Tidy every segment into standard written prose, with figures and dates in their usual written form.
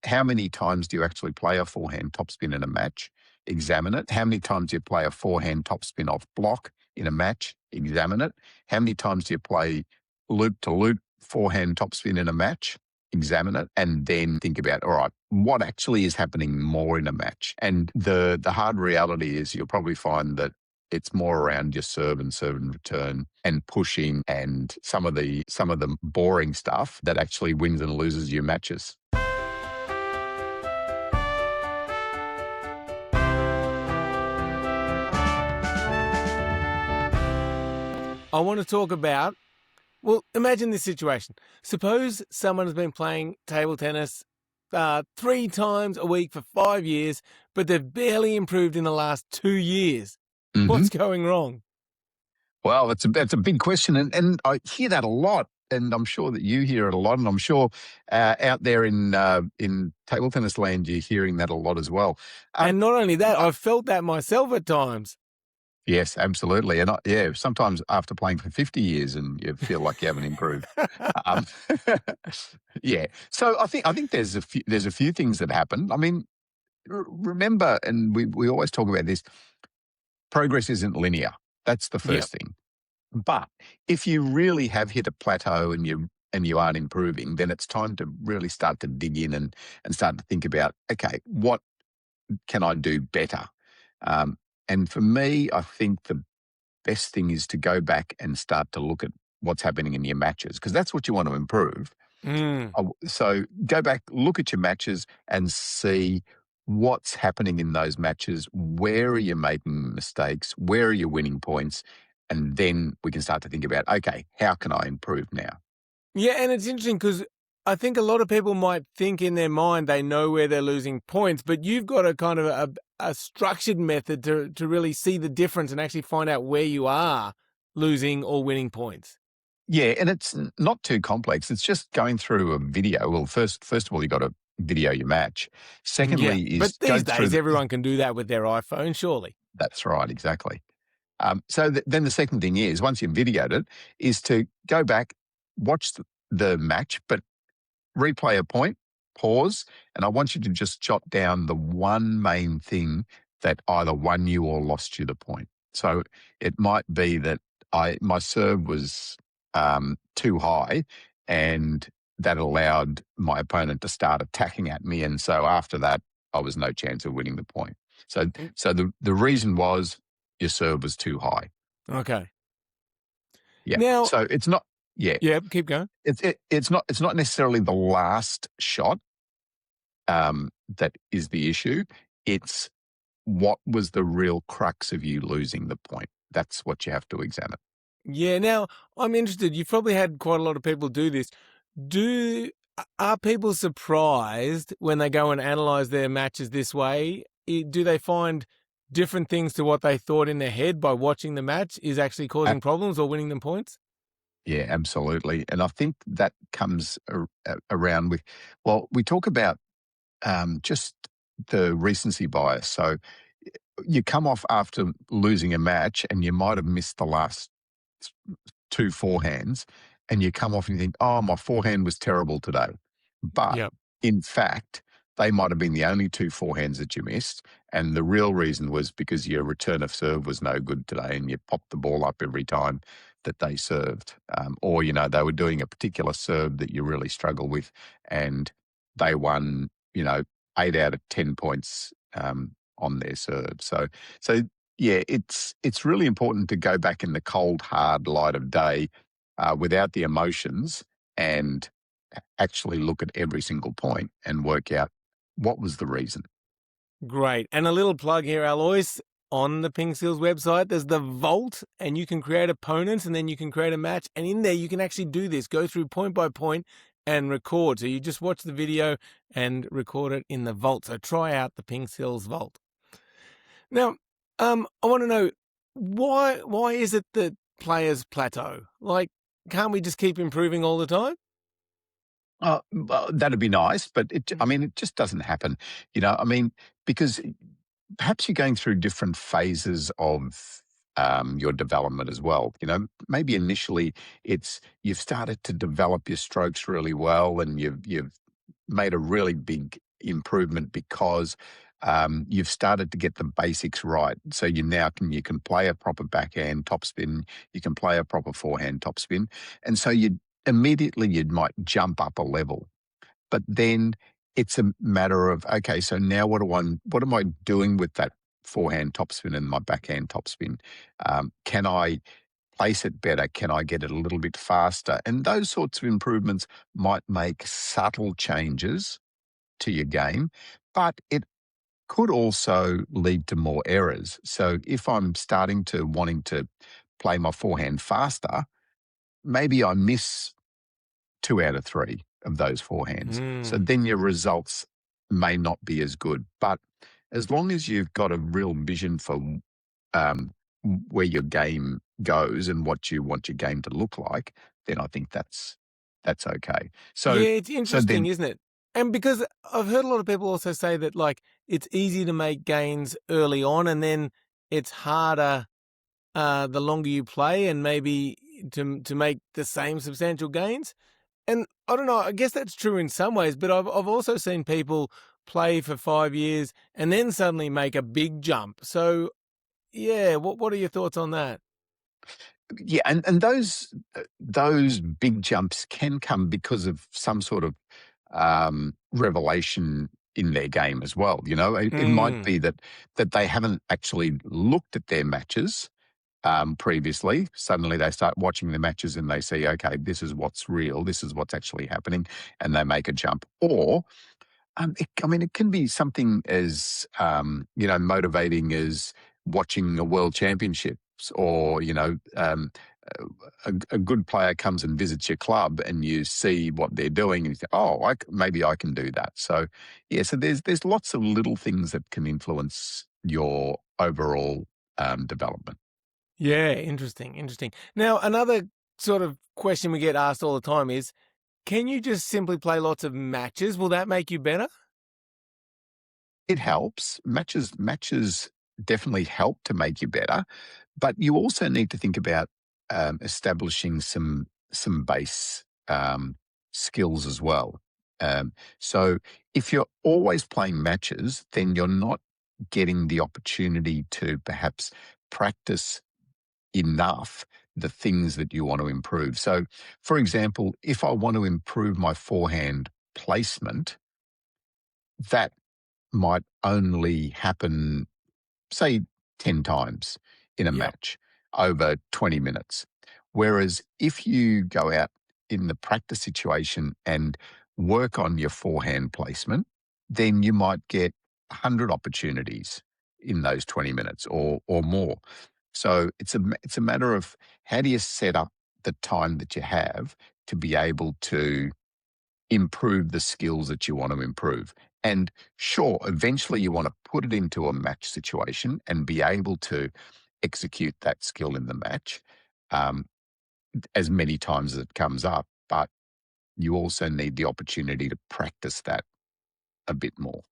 how many times do you actually play a forehand topspin in a match? Examine it. How many times do you play a forehand topspin off block in a match? Examine it. How many times do you play loop to loop forehand topspin in a match? Examine it, and then think about, all right, what actually is happening more in a match? And the hard reality is you'll probably find that it's more around your serve and return and pushing and some of the boring stuff that actually wins and loses your matches. I want to talk about, well, imagine this situation. Suppose someone has been playing table tennis 3 times a week for 5 years, but they've barely improved in the last 2 years. What's going wrong? Well, that's a big question, and I hear that a lot, and I'm sure that you hear it a lot, and I'm sure out there in table tennis land you're hearing that a lot as well. And not only that, I've felt that myself at times. Yes, absolutely, and sometimes after playing for 50 years, and you feel like you haven't improved. Yeah, so I think there's a few things that happen. I mean, remember, and we always talk about this. Progress isn't linear. That's the first thing. But if you really have hit a plateau and you aren't improving, then it's time to really start to dig in and start to think about, okay, what can I do better? And for me, I think the best thing is to go back and start to look at what's happening in your matches, because that's what you want to improve. So go back, look at your matches and see what's happening in those matches. Where are you making mistakes? Where are you winning points? And then we can start to think about, okay, how can I improve now? Yeah, and it's interesting because I think a lot of people might think in their mind they know where they're losing points, but you've got a kind of a structured method to really see the difference and actually find out where you are losing or winning points. Yeah, and it's not too complex. It's just going through a video. Well, first of all, you got to video your match. Secondly, is but these days everyone can do that with their iPhone, surely. That's right, exactly. So then the second thing is, once you've videoed it, is to go back, watch the match, but replay a point, pause, and I want you to just jot down the one main thing that either won you or lost you the point. So it might be that my serve was too high, and that allowed my opponent to start attacking at me, and so after that, I was no chance of winning the point. So the reason was your serve was too high. Okay. Yeah. Now, so it's not. Yeah. Yeah. Keep going. It's not necessarily the last shot that is the issue. It's what was the real crux of you losing the point. That's what you have to examine. Yeah. Now, I'm interested. You've probably had quite a lot of people do this. Are people surprised when they go and analyze their matches this way? Do they find different things to what they thought in their head by watching the match is actually causing problems or winning them points? Yeah, absolutely. And I think that comes around with, well, we talk about just the recency bias. So you come off after losing a match and you might have missed the last 2 forehands, and you come off and you think, oh, my forehand was terrible today. But in fact, they might have been the only 2 forehands that you missed. And the real reason was because your return of serve was no good today and you popped the ball up every time that they served. Or, they were doing a particular serve that you really struggle with and they won, 8 out of 10 points on their serve. So yeah, it's really important to go back in the cold, hard light of day without the emotions and actually look at every single point and work out what was the reason. Great. And a little plug here, Alois. On the PingSkills website, there's the vault, and you can create opponents, and then you can create a match. And in there, you can actually do this, go through point by point and record. So you just watch the video and record it in the vault. So try out the PingSkills vault. Now, I want to know, why is it that players plateau? Like, can't we just keep improving all the time? Well, that'd be nice, but it just doesn't happen. Because perhaps you're going through different phases of your development as well. Maybe initially you've started to develop your strokes really well, and you've made a really big improvement because you've started to get the basics right. So you can play a proper backhand topspin, you can play a proper forehand topspin, and so you might jump up a level. But then it's a matter of, okay, so now what am I doing with that forehand topspin and my backhand topspin? Can I place it better? Can I get it a little bit faster? And those sorts of improvements might make subtle changes to your game, but it could also lead to more errors. So if I'm starting to wanting to play my forehand faster, maybe I miss 2 out of 3 of those forehands. So Mm. then your results may not be as good. But as long as you've got a real vision for um, where your game goes and what you want your game to look like, then I think that's okay. Yeah, So it's so interesting, then isn't it? And because I've heard a lot of people also say that like it's easy to make gains early on and then it's harder the longer you play and maybe to make the same substantial gains. And I don't know, I guess that's true in some ways, but I've also seen people play for 5 years and then suddenly make a big jump. So yeah, what are your thoughts on that? yeah, and those big jumps can come because of some sort of revelation in their game as well. You know, it might Mm. be that they haven't actually looked at their matches previously. Suddenly they start watching the matches and they see, okay, this is what's real, this is what's actually happening, and they make a jump. Or it can be something as motivating as watching a world championships, or a good player comes and visits your club, and you see what they're doing, and you think, oh, maybe I can do that. So yeah, so there's lots of little things that can influence your overall development. Yeah, interesting, interesting. Now, another sort of question we get asked all the time is, can you just simply play lots of matches? Will that make you better? It helps. Matches definitely help to make you better, but you also need to think about establishing some base skills as well. So if you're always playing matches, then you're not getting the opportunity to perhaps practice enough the things that you want to improve. So, for example, if I want to improve my forehand placement, that might only happen, say, 10 times in a Yep. match over 20 minutes. Whereas if you go out in the practice situation and work on your forehand placement, then you might get 100 opportunities in those 20 minutes or more. So it's a matter of how do you set up the time that you have to be able to improve the skills that you want to improve. And sure, eventually you want to put it into a match situation and be able to execute that skill in the match um, as many times as it comes up. But you also need the opportunity to practice that a bit more.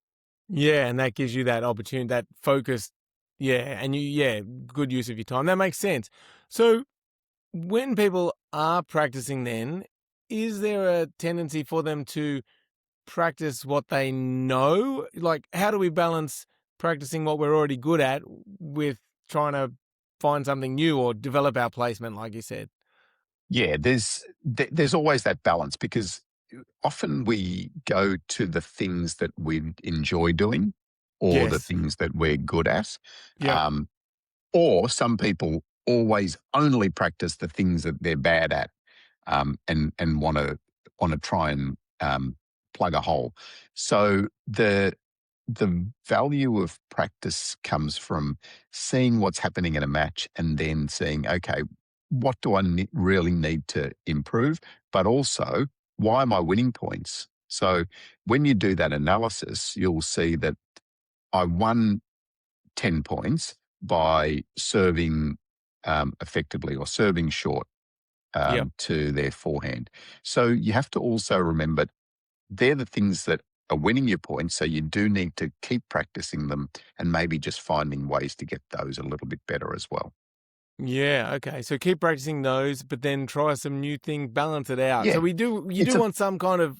Yeah, and that gives you that opportunity, that focus. Yeah, and yeah, good use of your time. That makes sense. So when people are practicing, then is there a tendency for them to practice what they know? Like, how do we balance practicing what we're already good at with trying to find something new or develop our placement, like you said? Yeah, there's always that balance because often we go to the things that we enjoy doing or the Yes. things that we're good at. Yep. Um, Or some people always only practice the things that they're bad at, and want to try and plug a hole. So the value of practice comes from seeing what's happening in a match and then seeing, okay, what do I really need to improve? But also, why am I winning points? So when you do that analysis, you'll see that I won 10 points by serving effectively or serving short Yep. to their forehand. So you have to also remember they're the things that are winning you points. So you do need to keep practicing them and maybe just finding ways to get those a little bit better as well. Yeah, okay. So keep practicing those, but then try some new thing, balance it out. Yeah, So you it's do a want some kind of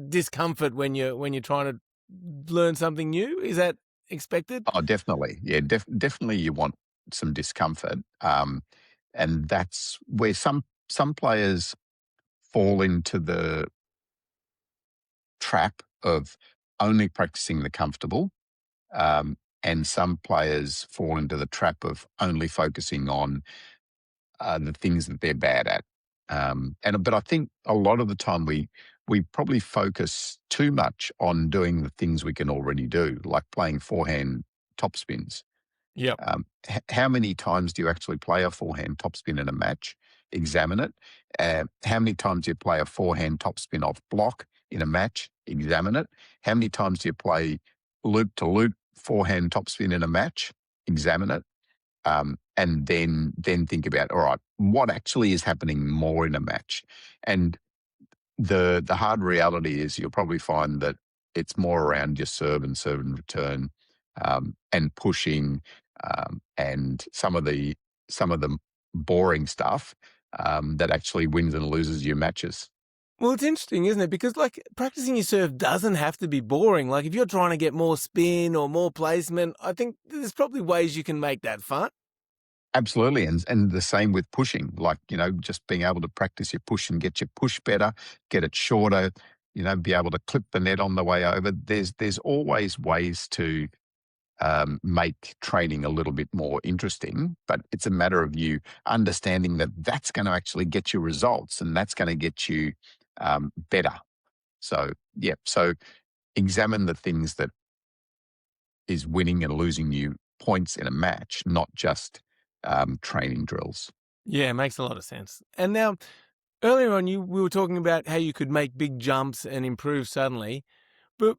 discomfort when you're trying to learn something new? Is that expected? Oh, definitely. Yeah, definitely you want some discomfort. And that's where some players fall into the trap of only practicing the comfortable. And some players fall into the trap of only focusing on the things that they're bad at. But I think a lot of the time we probably focus too much on doing the things we can already do, like playing forehand topspins. Yep. How many times do you actually play a forehand topspin in a match? Examine it. How many times do you play a forehand topspin off block in a match? Examine it. How many times do you play loop to loop forehand topspin in a match? Examine it. And then think about, all right, what actually is happening more in a match? And the hard reality is you'll probably find that it's more around your serve and return, and pushing, and some of the boring stuff, that actually wins and loses your matches. Well, it's interesting, isn't it? Because like practicing your serve doesn't have to be boring. Like if you're trying to get more spin or more placement, I think there's probably ways you can make that fun. Absolutely, and the same with pushing. Like, just being able to practice your push and get your push better, get it shorter. Be able to clip the net on the way over. There's always ways to make training a little bit more interesting, but it's a matter of you understanding that that's going to actually get you results and that's going to get you better. So, yeah, so examine the things that is winning and losing you points in a match, not just training drills. Yeah, it makes a lot of sense. And now, earlier on, we were talking about how you could make big jumps and improve suddenly. But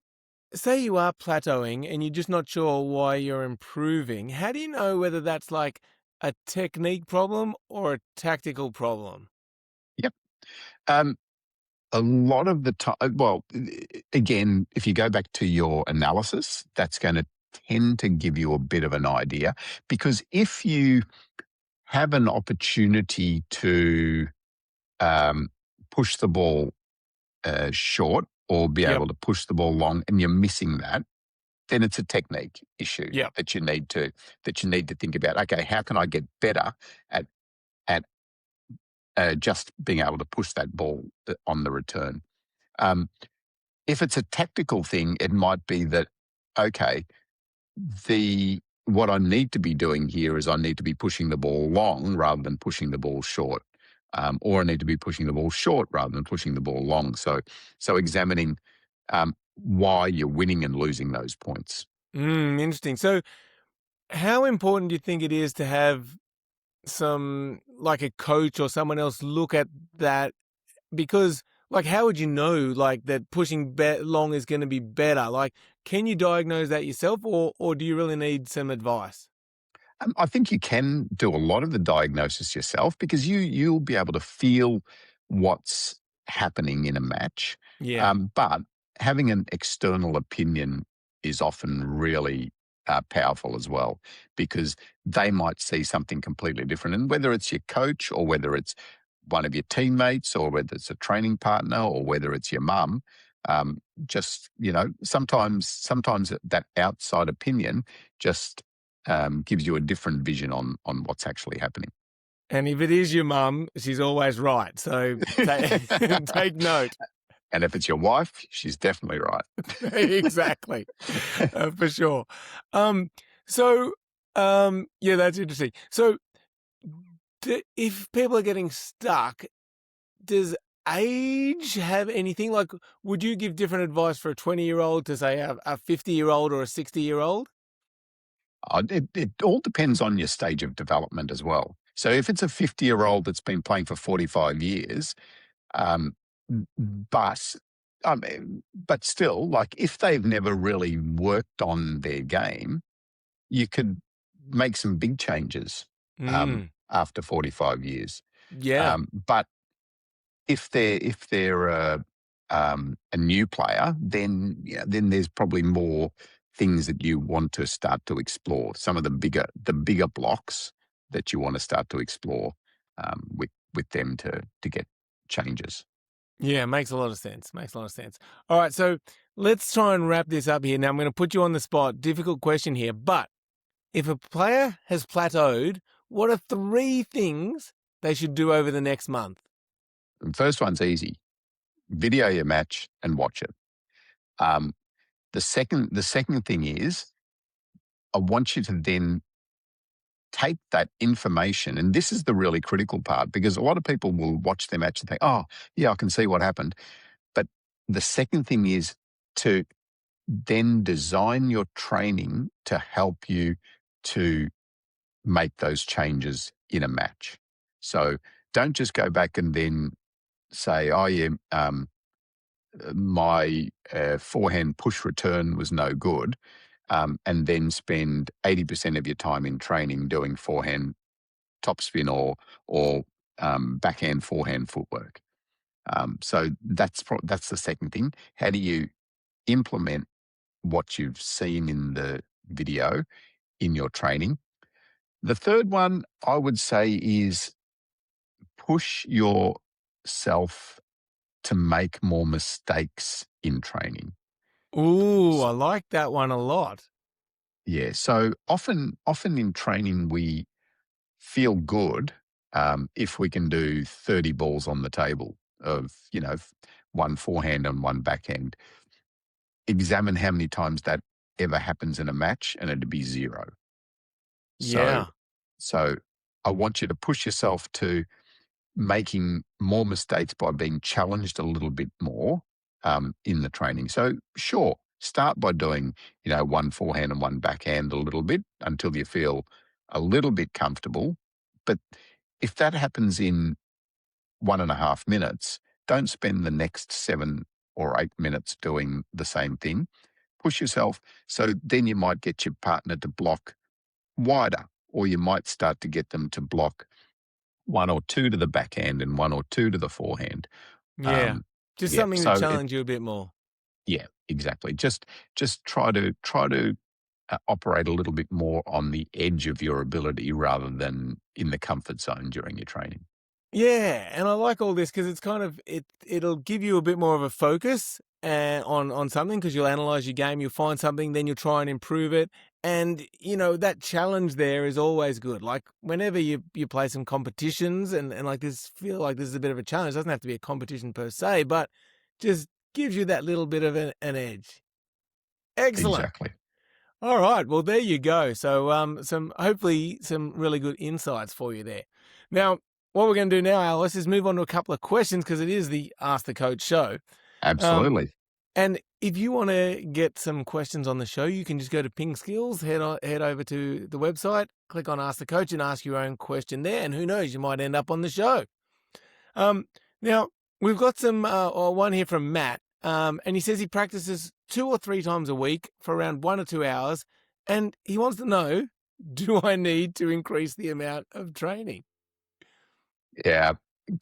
say you are plateauing and you're just not sure why you're improving. How do you know whether that's like a technique problem or a tactical problem? Yep. Um, a lot of the time, well, again, if you go back to your analysis, that's going to tend to give you a bit of an idea, because if you have an opportunity to um, push the ball short or be Yep. able to push the ball long and you're missing that, then it's a technique issue Yep. that you need to think about. Okay, how can I get better at at just being able to push that ball on the return? Um, if it's a tactical thing, it might be that, okay, the what I need to be doing here is I need to be pushing the ball long rather than pushing the ball short, or I need to be pushing the ball short rather than pushing the ball long. So examining why you're winning and losing those points. Interesting. So, how important do you think it is to have some, like a coach or someone else look at that? Because, like, how would you know, like, that pushing long is going to be better? Like, can you diagnose that yourself, or do you really need some advice? I think you can do a lot of the diagnosis yourself, because you'll be able to feel what's happening in a match. Yeah. But having an external opinion is often really powerful as well, because they might see something completely different. And whether it's your coach or whether it's one of your teammates or whether it's a training partner or whether it's your mum, just sometimes that outside opinion just gives you a different vision on what's actually happening. And if it is your mum, she's always right. So take note. And if it's your wife, she's definitely right. Exactly. For sure. Um, so, yeah, that's interesting. So, if people are getting stuck, does age have anything? Like, would you give different advice for a 20-year-old to say a 50-year-old or a 60-year-old? It all depends on your stage of development as well. So if it's a 50-year-old that's been playing for 45 years, um, but but still, like, if they've never really worked on their game, you could make some big changes Mm, after 45 years. yeah. But if they're a new player, then there's probably more things that you want to start to explore. Some of the bigger blocks that you want to start to explore with them to get changes. Yeah, makes a lot of sense. Makes a lot of sense. All right, so let's try and wrap this up here. Now, I'm going to put you on the spot. Difficult question here. But if a player has plateaued, what are 3 things they should do over the next month? The first one's easy. Video your match and watch it. The second thing is, I want you to then take that information, and this is the really critical part, because a lot of people will watch their match and think, oh, yeah, I can see what happened. But the second thing is to then design your training to help you to make those changes in a match. So don't just go back and then say, oh, yeah, my forehand push return was no good, and then spend 80% of your time in training doing forehand topspin or backhand forehand footwork. So that's the second thing. How do you implement what you've seen in the video in your training? The third one I would say is push yourself to make more mistakes in training. Ooh, I like that one a lot. Yeah. So often in training, we feel good if we can do 30 balls on the table of, one forehand and one backhand. Examine how many times that ever happens in a match, and it'd be 0. So, Yeah. so I want you to push yourself to making more mistakes by being challenged a little bit more in the training. So sure, start by doing, one forehand and one backhand a little bit until you feel a little bit comfortable. But if that happens in 1.5 minutes, don't spend the next 7 or 8 minutes doing the same thing. Push yourself. So then you might get your partner to block wider, or you might start to get them to block 1 or 2 to the backhand and 1 or 2 to the forehand. Yeah. Just Yeah. something to So challenge you a bit more. yeah, exactly. Just try to operate a little bit more on the edge of your ability rather than in the comfort zone during your training. Yeah, and I like all this because it's kind of it'll give you a bit more of a focus on something, because you'll analyze your game, you'll find something, then you'll try and improve it, and that challenge there is always good. Like whenever you play some competitions and like this, feel like this is a bit of a challenge. It doesn't have to be a competition per se, but just gives you that little bit of an edge. Excellent. Exactly. All right. Well, there you go. So, hopefully some really good insights for you there. Now, what we're going to do now, Alice, is move on to a couple of questions, because it is the Ask the Coach show. Absolutely. And if you want to get some questions on the show, you can just go to PingSkills, head over to the website, click on Ask the Coach, and ask your own question there. And who knows, you might end up on the show. Now, we've got one here from Matt. And he says he practices 2 or 3 times a week for around 1 or 2 hours. And he wants to know, do I need to increase the amount of training? Yeah.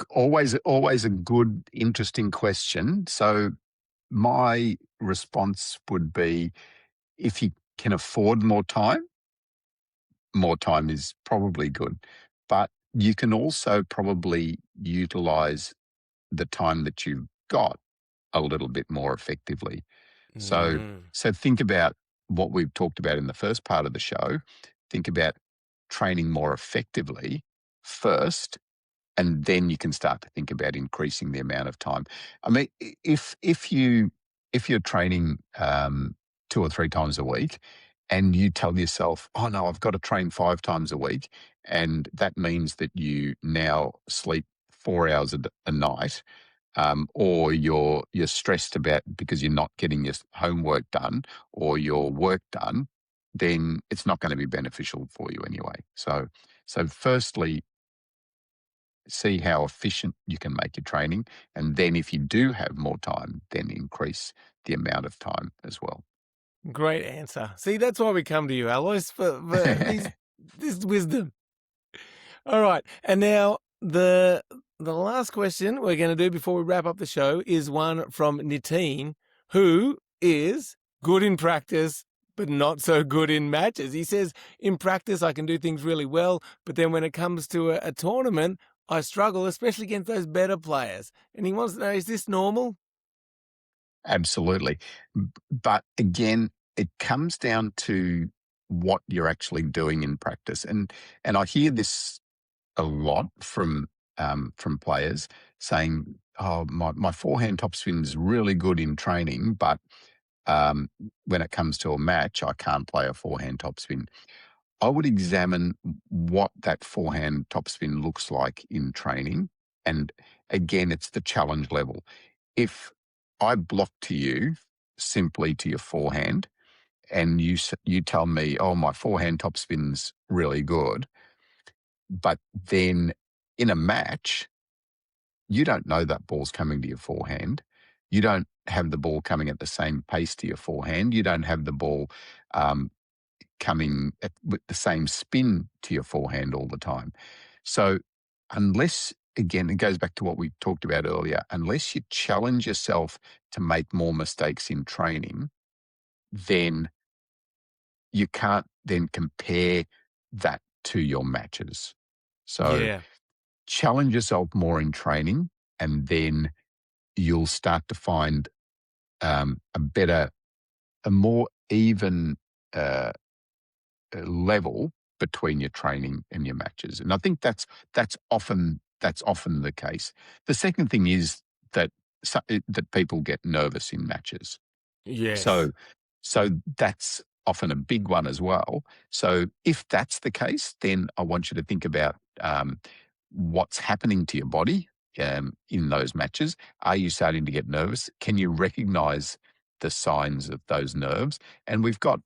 Always a good, interesting question. So my response would be, if you can afford more time is probably good. But you can also probably utilize the time that you've got a little bit more effectively. So, Mm. so think about what we've talked about in the first part of the show. Think about training more effectively first, and then you can start to think about increasing the amount of time. I mean, if you're training 2 or 3 times a week, and you tell yourself, "Oh no, I've got to train 5 times a week," and that means that you now sleep 4 hours a night, or you're stressed about because you're not getting your homework done or your work done, then it's not going to be beneficial for you anyway. So firstly, see how efficient you can make your training. And then if you do have more time, then increase the amount of time as well. Great answer. See, that's why we come to you, Alois, for this wisdom. All right. And now the last question we're going to do before we wrap up the show is one from Nitin, who is good in practice, but not so good in matches. He says, in practice, I can do things really well, but then when it comes to a tournament, I struggle, especially against those better players. And he wants to know, is this normal? Absolutely. But again, it comes down to what you're actually doing in practice. And I hear this a lot from players saying, "Oh, my forehand topspin is really good in training, but um, when it comes to a match, I can't play a forehand topspin." I would examine what that forehand topspin looks like in training, and again, it's the challenge level. If I block to you simply to your forehand, and you tell me, "Oh, my forehand topspin's really good," but then in a match, you don't know that ball's coming to your forehand. You don't have the ball coming at the same pace to your forehand. You don't have the ball um, coming with the same spin to your forehand all the time. So, unless, again, it goes back to what we talked about earlier, unless you challenge yourself to make more mistakes in training, then you can't then compare that to your matches. So, Yeah. challenge yourself more in training, and then you'll start to find a more even uh, level between your training and your matches. And I think that's often the case. The second thing is that that people get nervous in matches. Yes. So so that's often a big one as well. So if that's the case, then I want you to think about what's happening to your body in those matches. Are you starting to get nervous? Can you recognize the signs of those nerves? And we've got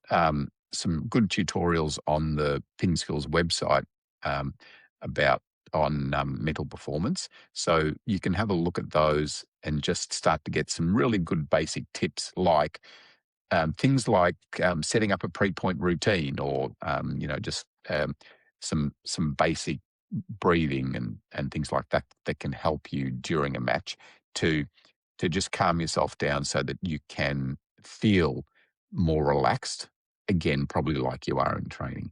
some good tutorials on the PingSkills website um, about on mental performance. So you can have a look at those and just start to get some really good basic tips, like things like setting up a pre-point routine, or just some basic breathing and things like that that can help you during a match to just calm yourself down so that you can feel more relaxed. Again, probably like you are in training.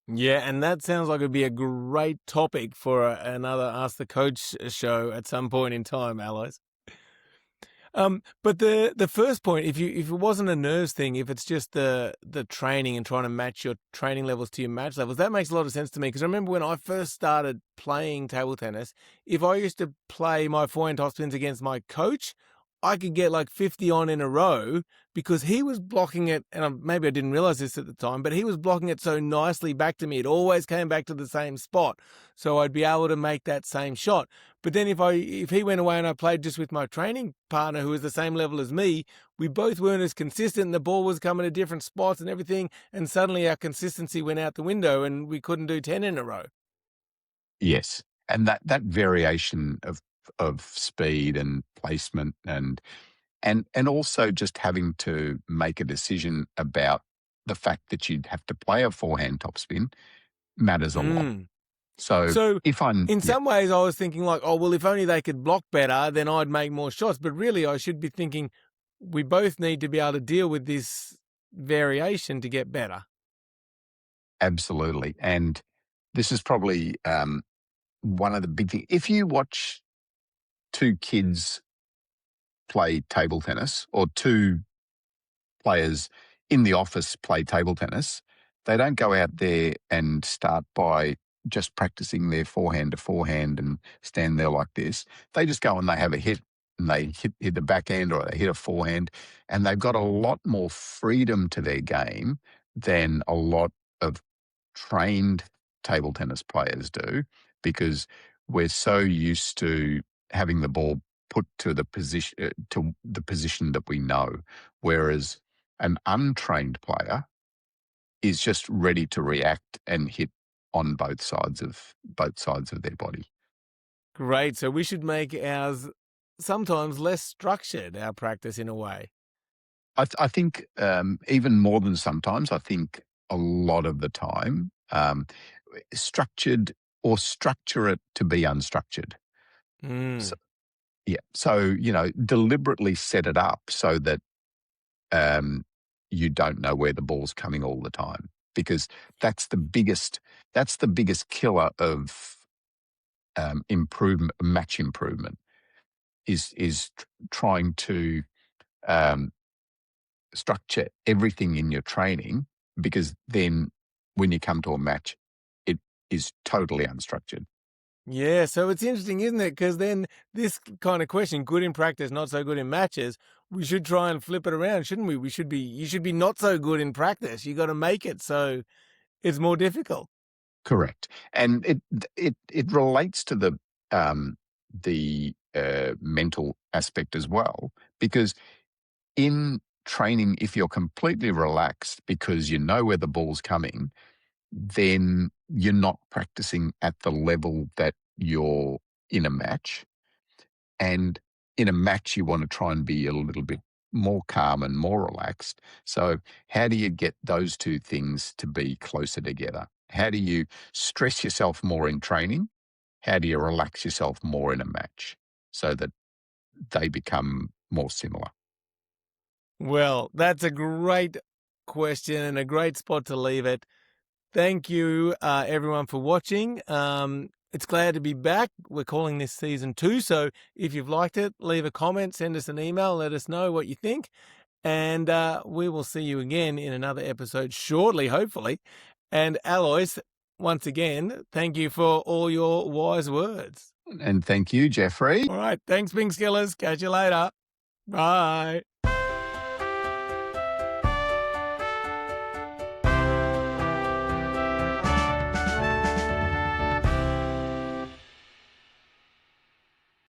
Yeah, and that sounds like it'd be a great topic for another Ask the Coach show at some point in time, Alois. But the first point, if it wasn't a nerves thing, if it's just the training and trying to match your training levels to your match levels, that makes a lot of sense to me. Because I remember when I first started playing table tennis, if I used to play my forehand topspins against my coach, I could get like 50 on in a row because he was blocking it, and maybe I didn't realize this at the time, but he was blocking it so nicely back to me. It always came back to the same spot, so I'd be able to make that same shot. But then if he went away and I played just with my training partner who was the same level as me, we both weren't as consistent. And the ball was coming to different spots and everything, and suddenly our consistency went out the window, and we couldn't do 10 in a row. Yes, and that variation of speed and placement and also just having to make a decision about the fact that you'd have to play a forehand topspin matters a lot. Mm. So So if I'm in yeah, some ways, I was thinking like, oh well, if only they could block better, then I'd make more shots. But really, I should be thinking we both need to be able to deal with this variation to get better. absolutely. And this is probably one of the big things. If you watch two kids play table tennis, or two players in the office play table tennis, they don't go out there and start by just practicing their forehand to forehand and stand there like this. They just go and they have a hit, and they hit the backhand, or they hit a forehand, and they've got a lot more freedom to their game than a lot of trained table tennis players do, because we're so used to having the ball put to the position that we know, whereas an untrained player is just ready to react and hit on both sides of their body. Great. So we should make ours sometimes less structured, our practice in a way. I think even more than sometimes, I think a lot of the time, structured, or structure it to be unstructured. So, Mm. yeah. So, deliberately set it up so that um, you don't know where the ball's coming all the time, because that's the biggest that's the biggest killer of match improvement, is trying to um, structure everything in your training, because then when you come to a match, it is totally unstructured. Yeah, so it's interesting, isn't it? Because then this kind of question, good in practice, not so good in matches, we should try and flip it around, shouldn't we? You should be not so good in practice. You got to make it so it's more difficult. Correct, and it relates to the mental aspect as well, because in training, if you're completely relaxed because you know where the ball's coming, then you're not practicing at the level that you're in a match. And in a match, you want to try and be a little bit more calm and more relaxed. So, how do you get those two things to be closer together? How do you stress yourself more in training? How do you relax yourself more in a match so that they become more similar? Well, that's a great question and a great spot to leave it. Thank you, everyone, for watching. It's glad to be back. We're calling this season 2. So if you've liked it, leave a comment, send us an email, let us know what you think. And we will see you again in another episode shortly, hopefully. And Alois, once again, thank you for all your wise words. And thank you, Jeffrey. All right. Thanks, PingSkillers. Catch you later. Bye.